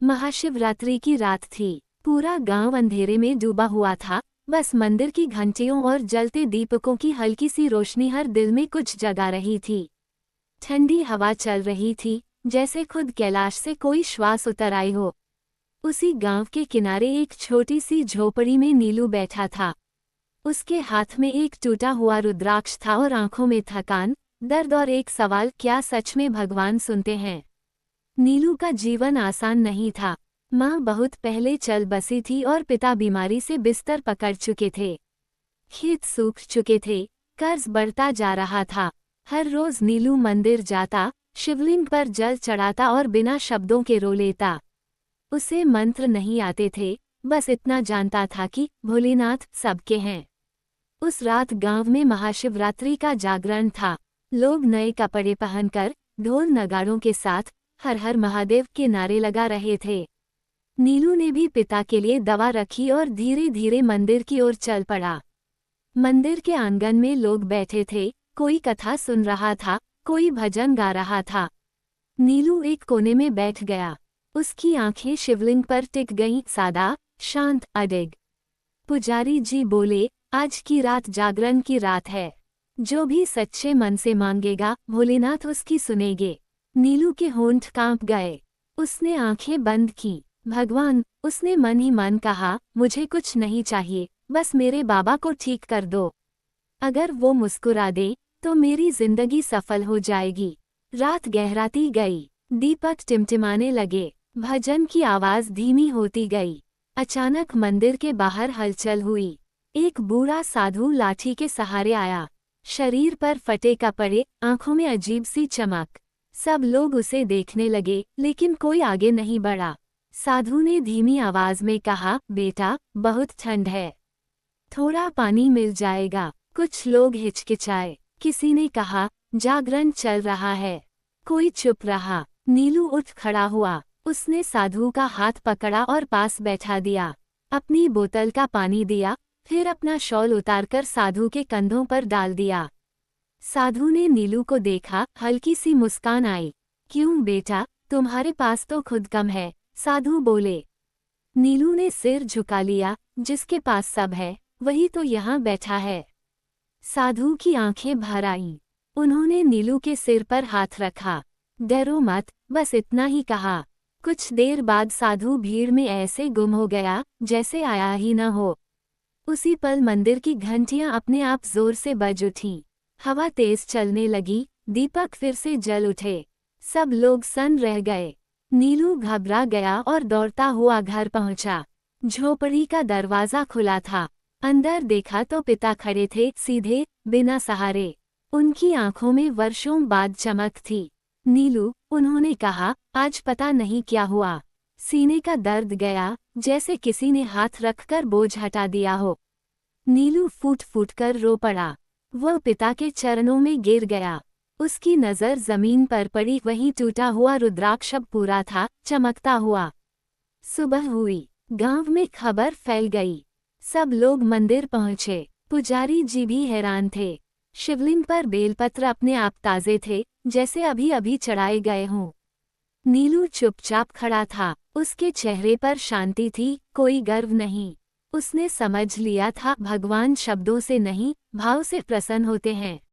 महाशिवरात्रि की रात थी। पूरा गांव अंधेरे में डूबा हुआ था। बस मंदिर की घंटियों और जलते दीपकों की हल्की सी रोशनी हर दिल में कुछ जगा रही थी। ठंडी हवा चल रही थी, जैसे खुद कैलाश से कोई श्वास उतर आई हो। उसी गांव के किनारे एक छोटी सी झोपड़ी में नीलू बैठा था। उसके हाथ में एक टूटा हुआ रुद्राक्ष था और आंखों में थकान, दर्द और एक सवाल, क्या सच में भगवान सुनते हैं? नीलू का जीवन आसान नहीं था। माँ बहुत पहले चल बसी थी और पिता बीमारी से बिस्तर पकड़ चुके थे। खेत सूख चुके थे, कर्ज बढ़ता जा रहा था। हर रोज नीलू मंदिर जाता, शिवलिंग पर जल चढ़ाता और बिना शब्दों के रो लेता। उसे मंत्र नहीं आते थे, बस इतना जानता था कि भोलेनाथ सबके हैं। उस रात गांव में महाशिवरात्रि का जागरण था। लोग नए कपड़े पहनकर, ढोल नगाड़ों के साथ हर हर महादेव के नारे लगा रहे थे। नीलू ने भी पिता के लिए दवा रखी और धीरे धीरे मंदिर की ओर चल पड़ा। मंदिर के आंगन में लोग बैठे थे, कोई कथा सुन रहा था, कोई भजन गा रहा था। नीलू एक कोने में बैठ गया। उसकी आंखें शिवलिंग पर टिक गईं, सादा, शांत, अडिग। पुजारी जी बोले, आज की रात जागरण की रात है। जो भी सच्चे मन से मांगेगा, भोलेनाथ उसकी सुनेंगे। नीलू के होंठ कांप गए। उसने आंखें बंद की। भगवान, उसने मन ही मन कहा, मुझे कुछ नहीं चाहिए, बस मेरे बाबा को ठीक कर दो। अगर वो मुस्कुरा दे, तो मेरी जिंदगी सफल हो जाएगी। रात गहराती गई, दीपक टिमटिमाने लगे, भजन की आवाज धीमी होती गई। अचानक मंदिर के बाहर हलचल हुई। एक बूढ़ा साधु लाठी के सहारे आया। शरीर पर फटे कपड़े, आंखों में अजीब सी चमक। सब लोग उसे देखने लगे, लेकिन कोई आगे नहीं बढ़ा। साधु ने धीमी आवाज में कहा, बेटा, बहुत ठंड है, थोड़ा पानी मिल जाएगा। कुछ लोग हिचकिचाए। किसी ने कहा, जागरण चल रहा है। कोई चुप रहा। नीलू उठ खड़ा हुआ। उसने साधु का हाथ पकड़ा और पास बैठा दिया। अपनी बोतल का पानी दिया, फिर अपना शॉल उतारकर साधु के कंधों पर डाल दिया। साधु ने नीलू को देखा, हल्की सी मुस्कान आई। क्यों बेटा, तुम्हारे पास तो खुद कम है, साधु बोले। नीलू ने सिर झुका लिया, जिसके पास सब है, वही तो यहाँ बैठा है। साधु की आंखें भर आईं। उन्होंने नीलू के सिर पर हाथ रखा। डरो मत, बस इतना ही कहा। कुछ देर बाद साधु भीड़ में ऐसे गुम हो गया, जैसे आया ही न हो। उसी पल मंदिर की घंटियां अपने आप जोर से बज उठीं। हवा तेज चलने लगी, दीपक फिर से जल उठे। सब लोग सन्न रह गए। नीलू घबरा गया और दौड़ता हुआ घर पहुंचा। झोपड़ी का दरवाजा खुला था। अंदर देखा तो पिता खड़े थे, सीधे, बिना सहारे। उनकी आंखों में वर्षों बाद चमक थी। नीलू, उन्होंने कहा, आज पता नहीं क्या हुआ। सीने का दर्द गया, जैसे किसी ने हाथ रखकर बोझ हटा दिया हो। नीलू फूट फूट कर रो पड़ा। वह पिता के चरणों में गिर गया। उसकी नज़र जमीन पर पड़ी, वहीं टूटा हुआ रुद्राक्ष अब पूरा था, चमकता हुआ। सुबह हुई। गांव में खबर फैल गई। सब लोग मंदिर पहुंचे। पुजारी जी भी हैरान थे। शिवलिंग पर बेलपत्र अपने आप ताजे थे, जैसे अभी अभी चढ़ाए गए हों। नीलू चुपचाप खड़ा था। उसके चेहरे पर शांति थी, कोई गर्व नहीं। उसने समझ लिया था, भगवान शब्दों से नहीं, भाव से प्रसन्न होते हैं।